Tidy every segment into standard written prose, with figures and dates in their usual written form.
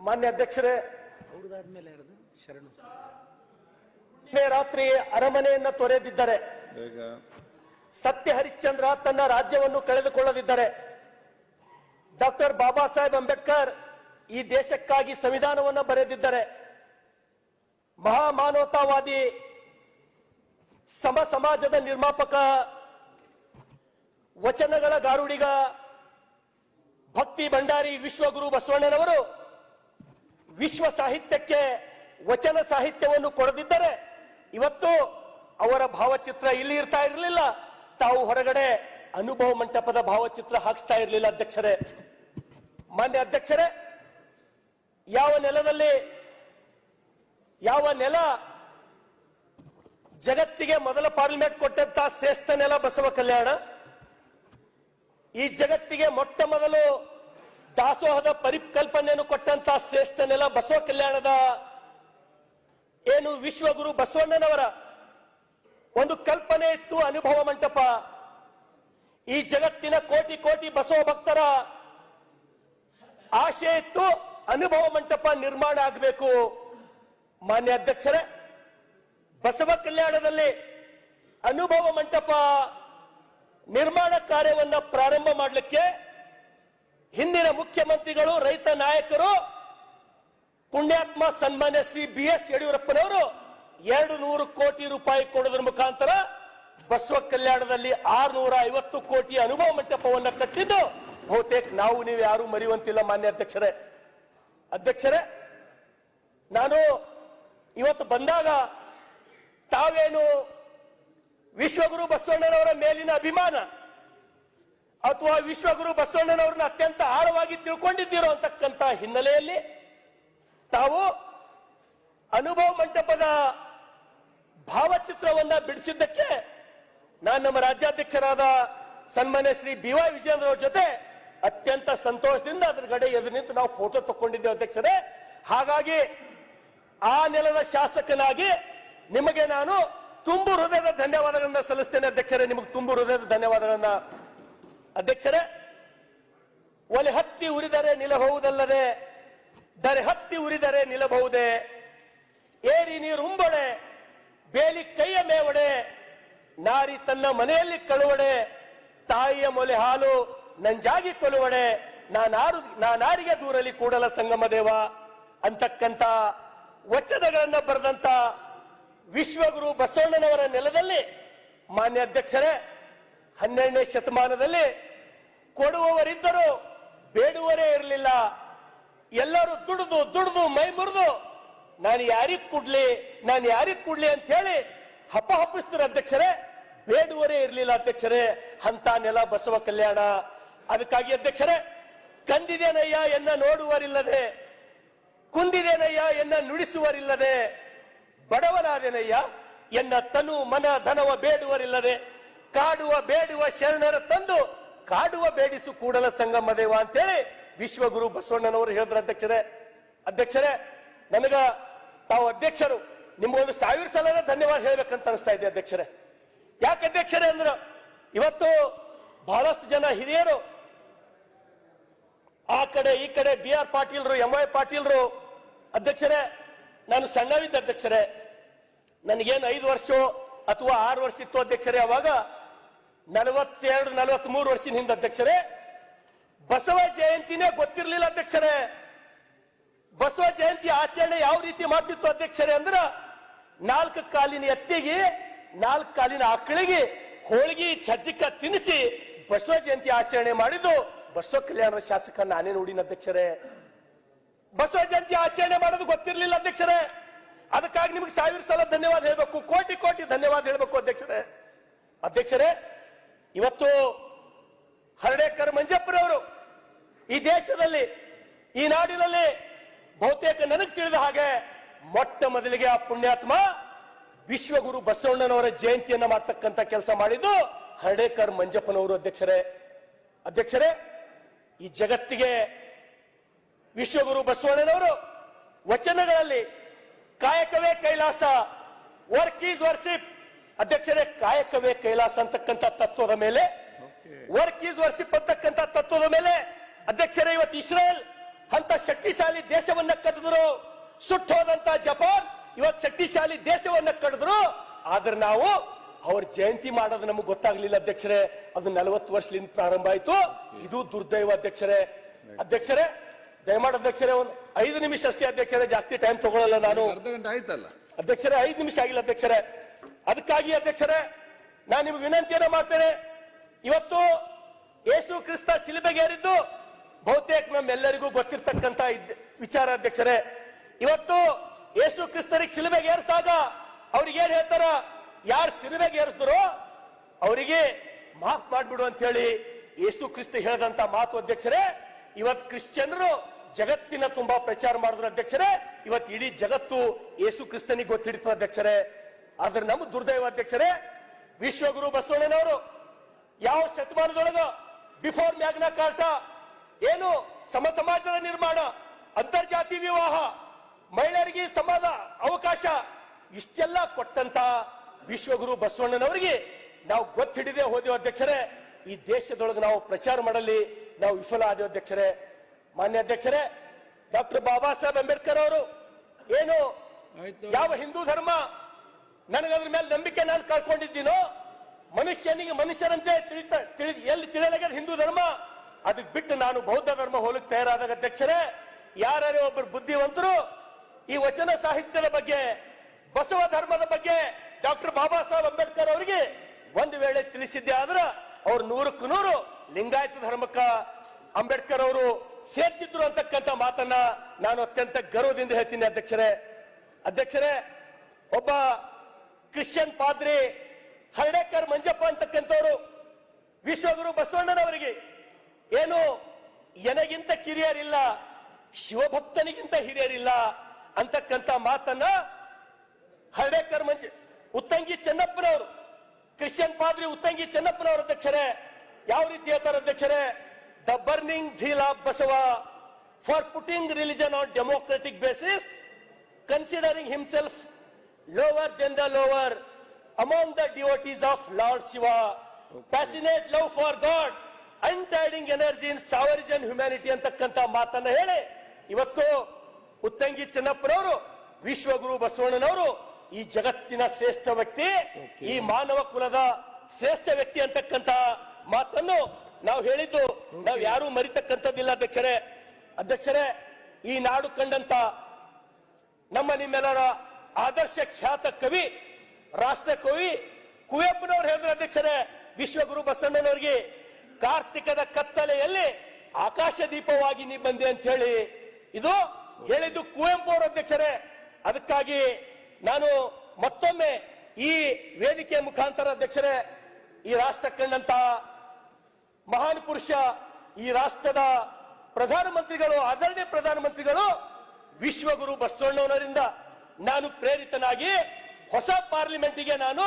ಮಾನ್ಯ ಅಧ್ಯಕ್ಷರೇ, ರಾತ್ರಿ ಅರಮನೆಯನ್ನ ತೊರೆದಿದ್ದರೆ, ಸತ್ಯ ಹರಿಶ್ಚಂದ್ರ ತನ್ನ ರಾಜ್ಯವನ್ನು ಕಳೆದುಕೊಳ್ಳದಿದ್ದರೆ, ಡಾಕ್ಟರ್ ಬಾಬಾ ಸಾಹೇಬ್ ಅಂಬೇಡ್ಕರ್ ಈ ದೇಶಕ್ಕಾಗಿ ಸಂವಿಧಾನವನ್ನು ಬರೆದಿದ್ದರೆ, ಮಹಾಮಾನವತಾವಾದಿ ಸಮ ಸಮಾಜದ ನಿರ್ಮಾಪಕ, ವಚನಗಳ ಗಾರುಡಿಗ, ಭಕ್ತಿ ಭಂಡಾರಿ ವಿಶ್ವಗುರು ಬಸವಣ್ಣನವರು ವಿಶ್ವ ಸಾಹಿತ್ಯಕ್ಕೆ ವಚನ ಸಾಹಿತ್ಯವನ್ನು ಕೊಡದಿದ್ದರೆ ಇವತ್ತು ಅವರ ಭಾವಚಿತ್ರ ಇಲ್ಲಿ ಇರ್ತಾ ಇರಲಿಲ್ಲ. ತಾವು ಹೊರಗಡೆ ಅನುಭವ ಮಂಟಪದ ಭಾವಚಿತ್ರ ಹಾಕಿಸ್ತಾ ಇರಲಿಲ್ಲ. ಅಧ್ಯಕ್ಷರೇ, ಮಾನ್ಯ ಅಧ್ಯಕ್ಷರೇ, ಯಾವ ನೆಲ ಜಗತ್ತಿಗೆ ಮೊದಲ ಪಾರ್ಲಿಮೆಂಟ್ ಕೊಟ್ಟಂತ ಶ್ರೇಷ್ಠ ನೆಲ ಬಸವ ಕಲ್ಯಾಣ, ಈ ಜಗತ್ತಿಗೆ ಮೊಟ್ಟ ಮೊದಲು ದಾಸೋಹದ ಪರಿಕಲ್ಪನೆಯನ್ನು ಕೊಟ್ಟಂತ ಶ್ರೇಷ್ಠ ನೆಲ ಬಸವ ಕಲ್ಯಾಣದ ಏನು ವಿಶ್ವಗುರು ಬಸವಣ್ಣನವರ ಒಂದು ಕಲ್ಪನೆ ಇತ್ತು, ಅನುಭವ ಮಂಟಪ. ಈ ಜಗತ್ತಿನ ಕೋಟಿ ಕೋಟಿ ಬಸವ ಭಕ್ತರ ಆಶೆ ಇತ್ತು, ಅನುಭವ ಮಂಟಪ ನಿರ್ಮಾಣ ಆಗಬೇಕು. ಮಾನ್ಯ ಅಧ್ಯಕ್ಷರೇ, ಬಸವ ಕಲ್ಯಾಣದಲ್ಲಿ ಅನುಭವ ಮಂಟಪ ನಿರ್ಮಾಣ ಕಾರ್ಯವನ್ನ ಪ್ರಾರಂಭ ಮಾಡಲಿಕ್ಕೆ ಹಿಂದಿನ ಮುಖ್ಯಮಂತ್ರಿಗಳು, ರೈತ ನಾಯಕರು, ಪುಣ್ಯಾತ್ಮ ಸನ್ಮಾನ್ಯ ಶ್ರೀ BS ಯಡಿಯೂರಪ್ಪನವರು 200 ಕೋಟಿ ರೂಪಾಯಿ ಕೊಡೋದ್ರ ಮುಖಾಂತರ ಬಸವ ಕಲ್ಯಾಣದಲ್ಲಿ 650 ಕೋಟಿ ಅನುಭವ ಮಂಟಪವನ್ನು ಕಟ್ಟಿದ್ದು ಬಹುತೇಕ ನಾವು ನೀವು ಯಾರು ಮರೆಯುವಂತಿಲ್ಲ. ಮಾನ್ಯ ಅಧ್ಯಕ್ಷರೇ, ನಾನು ಇವತ್ತು ಬಂದಾಗ ತಾವೇನು ವಿಶ್ವಗುರು ಬಸವಣ್ಣನವರ ಮೇಲಿನ ಅಭಿಮಾನ ಅಥವಾ ವಿಶ್ವಗುರು ಬಸವಣ್ಣನವರನ್ನ ಅತ್ಯಂತ ಆಳವಾಗಿ ತಿಳ್ಕೊಂಡಿದ್ದೀರೋ ಅಂತಕ್ಕಂಥ ಹಿನ್ನೆಲೆಯಲ್ಲಿ ತಾವು ಅನುಭವ ಮಂಟಪದ ಭಾವಚಿತ್ರವನ್ನ ಬಿಡಿಸಿದ್ದಕ್ಕೆ ನಾನು ನಮ್ಮ ರಾಜ್ಯಾಧ್ಯಕ್ಷರಾದ ಸನ್ಮಾನ್ಯ ಶ್ರೀ BY ವಿಜಯೇಂದ್ರ ಅವರ ಜೊತೆ ಅತ್ಯಂತ ಸಂತೋಷದಿಂದ ಅದರ ಗಡೆ ಎದುರು ನಿಂತು ನಾವು ಫೋಟೋ ತಗೊಂಡಿದ್ದೇವೆ. ಅಧ್ಯಕ್ಷರೇ, ಹಾಗಾಗಿ ಆ ನೆಲದ ಶಾಸಕನಾಗಿ ನಿಮಗೆ ನಾನು ತುಂಬು ಹೃದಯದ ಧನ್ಯವಾದಗಳನ್ನ ಸಲ್ಲಿಸ್ತೇನೆ. ಅಧ್ಯಕ್ಷರೇ, ನಿಮಗೆ ತುಂಬು ಹೃದಯದ ಧನ್ಯವಾದಗಳನ್ನ. ಅಧ್ಯಕ್ಷರೇ, ಒಲೆ ಹತ್ತಿ ಉರಿದರೆ ನಿಲ್ಲಬಹುದಲ್ಲದೆ ದರೆ ಹತ್ತಿ ಉರಿದರೆ ನಿಲ್ಲಬಹುದೇ, ಏರಿ ನೀರು ಉಂಬೊಡೆ ಬೇಲಿ ಕೈಯ ಮೇವಡೆ, ನಾರಿ ತನ್ನ ಮನೆಯಲ್ಲಿ ಕಳುವಡೆ, ತಾಯಿಯ ಮೊಲೆ ಹಾಲು ನಂಜಾಗಿ ಕೊಲುವಡೆ, ನಾನಾರಿಗೆ ದೂರಲಿ ಕೂಡಲ ಸಂಗಮ ದೇವ ಅಂತಕ್ಕಂಥ ವಚನಗಳನ್ನ ಬರೆದಂತ ವಿಶ್ವಗುರು ಬಸವಣ್ಣನವರ ನೆಲದಲ್ಲಿ ಮಾನ್ಯ ಅಧ್ಯಕ್ಷರೇ, 12ನೇ ಶತಮಾನದಲ್ಲಿ ಕೊಡುವವರಿದ್ದರೂ ಬೇಡುವರೇ ಇರಲಿಲ್ಲ. ಎಲ್ಲರೂ ದುಡಿದು ಮೈ ಮುರಿದು ನಾನು ಯಾರಿಗ್ ಕೊಡ್ಲಿ ಅಂತ ಹೇಳಿ ಹಪ್ಪಿಸ್ತಾರೆ. ಅಧ್ಯಕ್ಷರೇ, ಬೇಡುವರೇ ಇರಲಿಲ್ಲ. ಅಧ್ಯಕ್ಷರೇ, ಅಂತ ನೆಲ ಬಸವ ಕಲ್ಯಾಣ. ಅದಕ್ಕಾಗಿ ಅಧ್ಯಕ್ಷರೇ, ಕಂದಿದೇನಯ್ಯ ಎನ್ನ ನೋಡುವರಿಲ್ಲದೆ, ಕುಂದಿದೇನಯ್ಯ ಎನ್ನ ನುಡಿಸುವರಿಲ್ಲದೆ, ಬಡವನಾದೇನಯ್ಯ ಎನ್ನ ತನು ಮನ ಧನವ ಬೇಡುವರಿಲ್ಲದೆ, ಕಾಡುವ ಬೇಡುವ ಶರಣರ ತಂದು ಕಾಡುವ ಬೇಡಿಸು ಕೂಡಲ ಸಂಗಮ ದೇವ ಅಂತೇಳಿ ವಿಶ್ವಗುರು ಬಸವಣ್ಣನವರು ಹೇಳಿದ್ರು. ಅಧ್ಯಕ್ಷರೇ, ನನಗ ತಾವು ಅಧ್ಯಕ್ಷರು ನಿಮ್ಗೊಂದು 1000 ಸಲ ಧನ್ಯವಾದ ಹೇಳ್ಬೇಕಂತ ಅನಿಸ್ತಾ ಇದೆ. ಅಧ್ಯಕ್ಷರೇ, ಯಾಕೆ ಅಧ್ಯಕ್ಷರೇ ಅಂದ್ರು, ಇವತ್ತು ಬಹಳಷ್ಟು ಜನ ಹಿರಿಯರು ಆ ಕಡೆ ಈ ಕಡೆ BR ಪಾಟೀಲ್ರು, MY ಪಾಟೀಲ್ರು. ಅಧ್ಯಕ್ಷರೇ, ನಾನು ಸಣ್ಣವಿದ್ದ. ಅಧ್ಯಕ್ಷರೇ, ನನಗೇನು 5 ವರ್ಷ ಅಥವಾ 6 ವರ್ಷ ಇತ್ತು. ಅಧ್ಯಕ್ಷರೇ, ಅವಾಗ 42-43 ವರ್ಷದ ಹಿಂದೆ ಅಧ್ಯಕ್ಷರೇ, ಬಸವ ಜಯಂತಿನೇ ಗೊತ್ತಿರಲಿಲ್ಲ. ಅಧ್ಯಕ್ಷರೇ, ಬಸವ ಜಯಂತಿ ಆಚರಣೆ ಯಾವ ರೀತಿ ಮಾಡ್ತಿತ್ತು ಅಧ್ಯಕ್ಷರೇ ಅಂದ್ರ, 4 ಕಾಲಿನ ಎತ್ತಿಗೆ 4 ಕಾಲಿನ ಆಕಳಿಗೆ ಹೋಳಿಗೆ ಚಜ್ಜಿಕ ತಿನ್ನಿಸಿ ಬಸವ ಜಯಂತಿ ಆಚರಣೆ ಮಾಡಿದ್ದು ಬಸವ ಕಲ್ಯಾಣದ ಶಾಸಕ ನಾನೇ ನೋಡಿನ. ಅಧ್ಯಕ್ಷರೇ, ಬಸವ ಜಯಂತಿ ಆಚರಣೆ ಮಾಡೋದು ಗೊತ್ತಿರಲಿಲ್ಲ. ಅಧ್ಯಕ್ಷರೇ, ಅದಕ್ಕಾಗಿ ನಿಮ್ಗೆ 1000 ಸಲ ಧನ್ಯವಾದ ಹೇಳ್ಬೇಕು, ಕೋಟಿ ಕೋಟಿ ಧನ್ಯವಾದ ಹೇಳ್ಬೇಕು. ಅಧ್ಯಕ್ಷರೇ, ಇವತ್ತು ಹರ್ಡೇಕರ್ ಮಂಜಪ್ಪರವರು ಈ ದೇಶದಲ್ಲಿ, ಈ ನಾಡಿನಲ್ಲಿ ಬಹುತೇಕ ನನಗೆ ತಿಳಿದ ಹಾಗೆ ಮೊಟ್ಟ ಮೊದಲಿಗೆ ಆ ಪುಣ್ಯಾತ್ಮ ವಿಶ್ವಗುರು ಬಸವಣ್ಣನವರ ಜಯಂತಿಯನ್ನ ಮಾಡ್ತಕ್ಕಂಥ ಕೆಲಸ ಮಾಡಿದ್ದು ಹರ್ಡೇಕರ್ ಮಂಜಪ್ಪನವರು. ಅಧ್ಯಕ್ಷರೇ, ಈ ಜಗತ್ತಿಗೆ ವಿಶ್ವಗುರು ಬಸವಣ್ಣನವರು ವಚನಗಳಲ್ಲಿ ಕಾಯಕವೇ ಕೈಲಾಸ, ವರ್ಕ್ ಈಸ್ ವರ್ಶಿಪ್. ಅಧ್ಯಕ್ಷರೇ, ಕಾಯಕವೇ ಕೈಲಾಸ ಅಂತಕ್ಕಂಥ ತತ್ವದ ಮೇಲೆ, ವರ್ಕ್ ಈಸ್ ವರ್ಶಿಪ್ ಅಂತಕ್ಕಂಥ ತತ್ವದ ಮೇಲೆ ಅಧ್ಯಕ್ಷರೇ, ಇವತ್ತು ಇಸ್ರೇಲ್ ಅಂತ ಶಕ್ತಿಶಾಲಿ ದೇಶವನ್ನ ಕಟ್ಟಿದ್ರು. ಸುಟ್ಟೋದಂತ ಜಪಾನ್ ಇವತ್ತು ಶಕ್ತಿಶಾಲಿ ದೇಶವನ್ನ ಕಟ್ಟಿದ್ರು. ಆದ್ರೆ ನಾವು ಅವ್ರ ಜಯಂತಿ ಮಾಡೋದು ನಮಗೆ ಗೊತ್ತಾಗ್ಲಿಲ್ಲ ಅಧ್ಯಕ್ಷರೇ. ಅದು 40 ವರ್ಷದಿಂದ ಪ್ರಾರಂಭ ಆಯ್ತು. ಇದು ದುರ್ದೈವ ಅಧ್ಯಕ್ಷರೇ. ಅಧ್ಯಕ್ಷರೇ ದಯಮಾಡಿ ಅಧ್ಯಕ್ಷರೇ ಒಂದು 5 ನಿಮಿಷ ಅಷ್ಟೇ ಅಧ್ಯಕ್ಷರೇ, ಜಾಸ್ತಿ ಟೈಮ್ ತಗೊಳ್ಳಲ್ಲ ನಾನು. ಅರ್ಧ ಗಂಟೆ ಆಯ್ತಲ್ಲ ಅಧ್ಯಕ್ಷರೇ, 5 ನಿಮಿಷ ಆಗಿಲ್ಲ ಅಧ್ಯಕ್ಷರೇ. ಅದಕ್ಕಾಗಿ ಅಧ್ಯಕ್ಷರೇ ನಾನು ನಿಮ್ಗೆ ವಿನಂತಿಯನ್ನು ಮಾಡ್ತೇನೆ. ಇವತ್ತು ಯೇಸು ಕ್ರಿಸ್ತ ಶಿಲುಬೆಗೇರಿದ್ದು ಬಹುತೇಕ ನಮ್ಮೆಲ್ಲರಿಗೂ ಗೊತ್ತಿರ್ತಕ್ಕಂತ ವಿಚಾರ ಅಧ್ಯಕ್ಷರೇ. ಇವತ್ತು ಯೇಸು ಕ್ರಿಸ್ತರಿಗೆ ಶಿಲುಬೆಗೆ ಏರಿಸಿದಾಗ ಅವ್ರಿಗೆ ಏನ್ ಹೇಳ್ತಾರ, ಯಾರು ಶಿಲುಬೆಗೆ ಏರಿಸಿದ್ರು ಅವರಿಗೆ ಮಾಫ್ ಮಾಡ್ಬಿಡು ಅಂತ ಹೇಳಿ ಯೇಸು ಕ್ರಿಸ್ತ ಹೇಳಿದಂತ ಮಾತು ಅಧ್ಯಕ್ಷರೇ. ಇವತ್ತು ಕ್ರಿಶ್ಚಿಯನರು ಜಗತ್ತಿನ ತುಂಬಾ ಪ್ರಚಾರ ಮಾಡಿದ್ರು ಅಧ್ಯಕ್ಷರೇ. ಇವತ್ತು ಇಡೀ ಜಗತ್ತು ಯೇಸು ಕ್ರಿಸ್ತನಿಗೆ ಗೊತ್ತಿಡ್ತದೆ ಅಧ್ಯಕ್ಷರೇ. ಆದ್ರೆ ನಮ್ಮ ದುರ್ದೈವ ಅಧ್ಯಕ್ಷರೇ, ವಿಶ್ವಗುರು ಬಸವಣ್ಣನವರು ಯಾವ ಶತಮಾನದೊಳಗ ಬಿಫೋರ್ ಮ್ಯಾಗ್ನಾ ಕಾರ್ಟಾ ಏನು ಸಮಾಜದ ನಿರ್ಮಾಣ, ಅಂತರ್ಜಾತಿ ವಿವಾಹ, ಮಹಿಳೆಯರಿಗೆ ಸಮಾನ ಅವಕಾಶ ಇಷ್ಟೆಲ್ಲ ಕೊಟ್ಟಂತ ವಿಶ್ವಗುರು ಬಸವಣ್ಣನವರಿಗೆ ನಾವು ಗೊತ್ತಿಡದೆ ಹೋದೆವು ಅಧ್ಯಕ್ಷರೇ. ಈ ದೇಶದೊಳಗೆ ನಾವು ಪ್ರಚಾರ ಮಾಡಲಿ ನಾವು ವಿಫಲ ಆದೇವು ಅಧ್ಯಕ್ಷರೇ. ಮಾನ್ಯ ಅಧ್ಯಕ್ಷರೇ, ಡಾಕ್ಟರ್ ಬಾಬಾ ಸಾಹೇಬ್ ಅಂಬೇಡ್ಕರ್ ಅವರು ಏನು ಯಾವ ಹಿಂದೂ ಧರ್ಮ ನನಗದ್ರ ಮೇಲೆ ನಂಬಿಕೆ ನಾನು ಕಳ್ಕೊಂಡಿದ್ದೀನೋ, ಮನುಷ್ಯನಿಗೆ ಮನುಷ್ಯರಂತೆ ಎಲ್ಲಿ ತಿಳಿಯಲಾಗ್ಯದ ಹಿಂದೂ ಧರ್ಮ, ಅದಕ್ಕೆ ಬಿಟ್ಟು ನಾನು ಬೌದ್ಧ ಧರ್ಮ ಹೋಲಕ್ಕೆ ತಯಾರಾದಾಗ ಅಧ್ಯಕ್ಷರೇ, ಯಾರೇ ಒಬ್ಬರು ಬುದ್ಧಿವಂತರು ಈ ವಚನ ಸಾಹಿತ್ಯದ ಬಗ್ಗೆ, ಬಸವ ಧರ್ಮದ ಬಗ್ಗೆ ಡಾಕ್ಟರ್ ಬಾಬಾ ಸಾಹೇಬ್ ಅಂಬೇಡ್ಕರ್ ಅವರಿಗೆ ಒಂದು ವೇಳೆ ತಿಳಿಸಿದ್ದೆ ಆದ್ರೆ ಅವ್ರು 100ಕ್ಕೆ 100 ಲಿಂಗಾಯತ ಧರ್ಮಕ್ಕ ಅಂಬೇಡ್ಕರ್ ಅವರು ಸೇರ್ತಿದ್ರು ಅಂತಕ್ಕಂಥ ಮಾತನ್ನ ನಾನು ಅತ್ಯಂತ ಗರ್ವದಿಂದ ಹೇಳ್ತೀನಿ ಅಧ್ಯಕ್ಷರೇ. ಅಧ್ಯಕ್ಷರೇ, ಒಬ್ಬ ಕ್ರಿಶ್ಚಿಯನ್ ಪಾದ್ರಿ ಹರ್ಡೇಕರ್ ಮಂಜಪ್ಪ ಅಂತಕ್ಕಂಥವ್ರು ವಿಶ್ವಗುರು ಬಸವಣ್ಣನವರಿಗೆ ಏನು ಎನಗಿಂತ ಕಿರಿಯರಿಲ್ಲ, ಶಿವಭಕ್ತನಿಗಿಂತ ಹಿರಿಯರಿಲ್ಲ ಅಂತಕ್ಕಂಥ ಮಾತನ್ನ ಹರ್ಡೇಕರ್ ಉತ್ತಂಗಿ ಚೆನ್ನಪ್ಪನವರು, ಕ್ರಿಶ್ಚಿಯನ್ ಪಾದ್ರಿ ಉತ್ತಂಗಿ ಚೆನ್ನಪ್ಪನವರು ಅಧ್ಯಕ್ಷರೇ ಯಾವ ರೀತಿ ಹೇಳ್ತಾರೆ ಅಧ್ಯಕ್ಷರೇ, the burning zeal of Basava for putting religion on democratic basis, considering himself lower than the lower among the devotees of Lord Shiva, passionate love for God, untiring energy in sovereign humanity ಅಂತಕ್ಕಂಥ ಮಾತನ್ನ ಹೇಳಿ ಇವತ್ತು ಉತ್ತಂಗಿ ಚೆನ್ನಪ್ಪನವರು ವಿಶ್ವಗುರು ಬಸವಣ್ಣನವರು ಈ ಜಗತ್ತಿನ ಶ್ರೇಷ್ಠ ವ್ಯಕ್ತಿ, ಈ ಮಾನವ ಕುಲದ ಶ್ರೇಷ್ಠ ವ್ಯಕ್ತಿ ಅಂತಕ್ಕಂಥ ಮಾತನ್ನು ನಾವು ಹೇಳಿದ್ದು ನಾವು ಯಾರು ಮರಿತಕ್ಕಂಥದ್ದಿಲ್ಲ ಅಧ್ಯಕ್ಷರೇ. ಅಧ್ಯಕ್ಷರೇ, ಈ ನಾಡು ಕಂಡಂತ ನಮ್ಮ ನಿಮ್ಮೆಲ್ಲರ ಆದರ್ಶ ಖ್ಯಾತ ಕವಿ, ರಾಷ್ಟ್ರ ಕವಿ ಕುವೆಂಪುನವರು ಹೇಳಿದ್ರು ಅಧ್ಯಕ್ಷರೇ, ವಿಶ್ವಗುರು ಬಸವಣ್ಣನವರಿಗೆ ಕಾರ್ತಿಕದ ಕತ್ತಲೆಯಲ್ಲಿ ಆಕಾಶ ದೀಪವಾಗಿ ನೀ ಬಂದೆ ಅಂತ ಹೇಳಿ ಇದು ಹೇಳಿದ್ದು ಕುವೆಂಪು ಅವರು ಅಧ್ಯಕ್ಷರೇ. ಅದಕ್ಕಾಗಿ ನಾನು ಮತ್ತೊಮ್ಮೆ ಈ ವೇದಿಕೆ ಮುಖಾಂತರ ಅಧ್ಯಕ್ಷರೇ, ಈ ರಾಷ್ಟ್ರ ಕಂಡಂತ ಮಹಾನ್ ಪುರುಷ, ಈ ರಾಷ್ಟ್ರದ ಪ್ರಧಾನಮಂತ್ರಿಗಳು, ಆದರಣೀಯ ಪ್ರಧಾನಮಂತ್ರಿಗಳು ವಿಶ್ವಗುರು ಬಸವಣ್ಣನವರಿಂದ ನಾನು ಪ್ರೇರಿತನಾಗಿ ಹೊಸ ಪಾರ್ಲಿಮೆಂಟಿಗೆ ನಾನು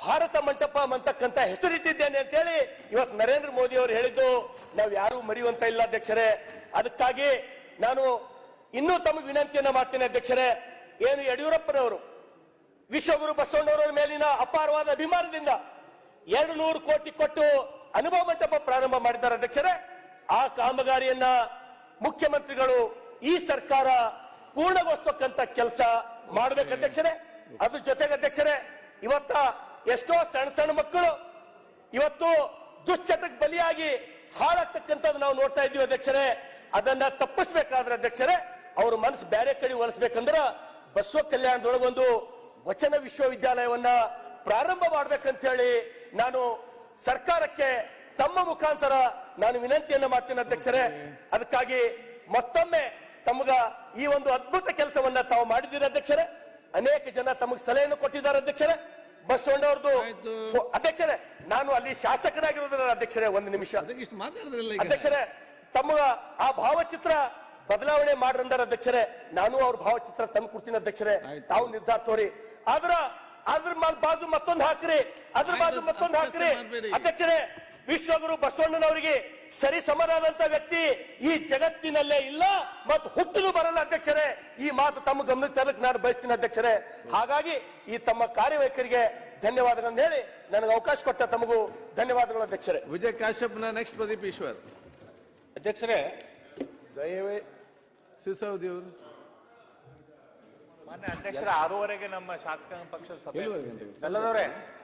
ಭಾರತ ಮಂಟಪ ಅಂತಕ್ಕಂಥ ಹೆಸರಿಟ್ಟಿದ್ದೇನೆ ಅಂತ ಹೇಳಿ ಇವತ್ತು ನರೇಂದ್ರ ಮೋದಿ ಅವರು ಹೇಳಿದ್ದು ನಾವು ಯಾರು ಮರೆಯುವಂತ ಇಲ್ಲ ಅಧ್ಯಕ್ಷರೇ. ಅದಕ್ಕಾಗಿ ನಾನು ಇನ್ನೂ ತಮಗೆ ವಿನಂತಿಯನ್ನ ಮಾಡ್ತೇನೆ ಅಧ್ಯಕ್ಷರೇ. ಏನು ಯಡಿಯೂರಪ್ಪನವರು ವಿಶ್ವಗುರು ಬಸವಣ್ಣವರ ಮೇಲಿನ ಅಪಾರವಾದ ಅಭಿಮಾನದಿಂದ 200 ಕೋಟಿ ಕೊಟ್ಟು ಅನುಭವ ಮಂಟಪ ಪ್ರಾರಂಭ ಮಾಡಿದ್ದಾರೆ ಅಧ್ಯಕ್ಷರೇ. ಆ ಕಾಮಗಾರಿಯನ್ನ ಮುಖ್ಯಮಂತ್ರಿಗಳು, ಈ ಸರ್ಕಾರ ಪೂರ್ಣಗೊಳಿಸತಕ್ಕಂತ ಕೆಲಸ ಮಾಡ್ಬೇಕು ಅಧ್ಯಕ್ಷರೇ. ಅದ್ರ ಜೊತೆಗೆ ಅಧ್ಯಕ್ಷರೇ, ಇವತ್ತ ಎಷ್ಟೋ ಸಣ್ಣ ಸಣ್ಣ ಮಕ್ಕಳು ಇವತ್ತು ದುಶ್ಚಟಕ್ಕೆ ಬಲಿಯಾಗಿ ಹಾಳಾಗ್ತಕ್ಕಂಥದ್ದು ನಾವು ನೋಡ್ತಾ ಇದ್ದೀವಿ ಅಧ್ಯಕ್ಷರೇ. ಅದನ್ನ ತಪ್ಪಿಸ್ಬೇಕಾದ್ರೆ ಅಧ್ಯಕ್ಷರೇ, ಅವ್ರ ಮನಸ್ಸು ಬೇರೆ ಕಡೆ ಒಲಿಸ್ಬೇಕಂದ್ರ ಬಸವ ಕಲ್ಯಾಣದೊಳಗೊಂದು ವಚನ ವಿಶ್ವವಿದ್ಯಾಲಯವನ್ನ ಪ್ರಾರಂಭ ಮಾಡ್ಬೇಕಂತ ಹೇಳಿ ನಾನು ಸರ್ಕಾರಕ್ಕೆ ತಮ್ಮ ಮುಖಾಂತರ ನಾನು ವಿನಂತಿಯನ್ನ ಮಾಡ್ತೇನೆ ಅಧ್ಯಕ್ಷರೇ. ಅದಕ್ಕಾಗಿ ಮತ್ತೊಮ್ಮೆ ತಮಗ ಈ ಒಂದು ಅದ್ಭುತ ಕೆಲಸವನ್ನ ತಾವು ಮಾಡಿದ್ದೀರಿ ಅಧ್ಯಕ್ಷರೇ. ಅನೇಕ ಜನ ತಮಗೆ ಸಲಹೆಯನ್ನು ಕೊಟ್ಟಿದ್ದಾರೆ ಅಧ್ಯಕ್ಷರೇ. ಬಸವಣ್ಣವ್ರದ್ದು ಅಧ್ಯಕ್ಷರೇ, ನಾನು ಅಲ್ಲಿ ಶಾಸಕರಾಗಿರೋದ್ರ ಅಧ್ಯಕ್ಷರೇ, ಒಂದು ನಿಮಿಷ ಅಧ್ಯಕ್ಷರೇ, ತಮ್ಮ ಆ ಭಾವಚಿತ್ರ ಬದಲಾವಣೆ ಮಾಡ್ರಂದಾರ ಅಧ್ಯಕ್ಷರೇ. ನಾನು ಅವ್ರ ಭಾವಚಿತ್ರ ತಂದು ಕೊಡ್ತೀನಿ ಅಧ್ಯಕ್ಷರೇ, ತಾವು ನಿರ್ಧಾರ ತೋರಿ. ಅದ್ರ ಬಾಜು ಮತ್ತೊಂದು ಹಾಕ್ರಿ, ಅದ್ರ ಬಾಜು ಮತ್ತೊಂದು ಹಾಕ್ರಿ ಅಧ್ಯಕ್ಷರೇ. ವಿಶ್ವಗುರು ಬಸವಣ್ಣನವರಿಗೆ ಸರಿ ಸಮನಾದಂತ ವ್ಯಕ್ತಿ ಈ ಜಗತ್ತಿನಲ್ಲೇ ಇಲ್ಲ ಮತ್ತು ಹುಟ್ಟಲು ಬರಲ್ಲ ಅಧ್ಯಕ್ಷರೇ. ಈ ಮಾತು ತಮ್ಮ ಗಮನಕ್ಕೆ ತರಲಿಕ್ಕೆ ನಾನು ಬಯಸ್ತೀನಿ ಅಧ್ಯಕ್ಷರೇ. ಹಾಗಾಗಿ ಈ ತಮ್ಮ ಕಾರ್ಯವೈಖರಿಗೆ ಧನ್ಯವಾದಗಳನ್ನು ಹೇಳಿ ನನಗೆ ಅವಕಾಶ ಕೊಟ್ಟ ತಮಗೂ ಧನ್ಯವಾದಗಳು ಅಧ್ಯಕ್ಷರೇ. ವಿಜಯ್ ಕಾಶ್ಯಪ್ ನೆಕ್ಸ್ಟ್ ಪ್ರದೀಪ್ ಈಶ್ವರ್. ಅಧ್ಯಕ್ಷರೇ, ಸಿಸೋದಿ ಅವರು ಮಾನ್ಯ ಅಧ್ಯಕ್ಷರ 6:30ಗೆ ನಮ್ಮ ಶಾಸಕಾಂಗ ಪಕ್ಷದ ಸಭೆ. ಎಲ್ಲಿವರೆಗೆ? ಸಲ್ಲದವ್ರೆ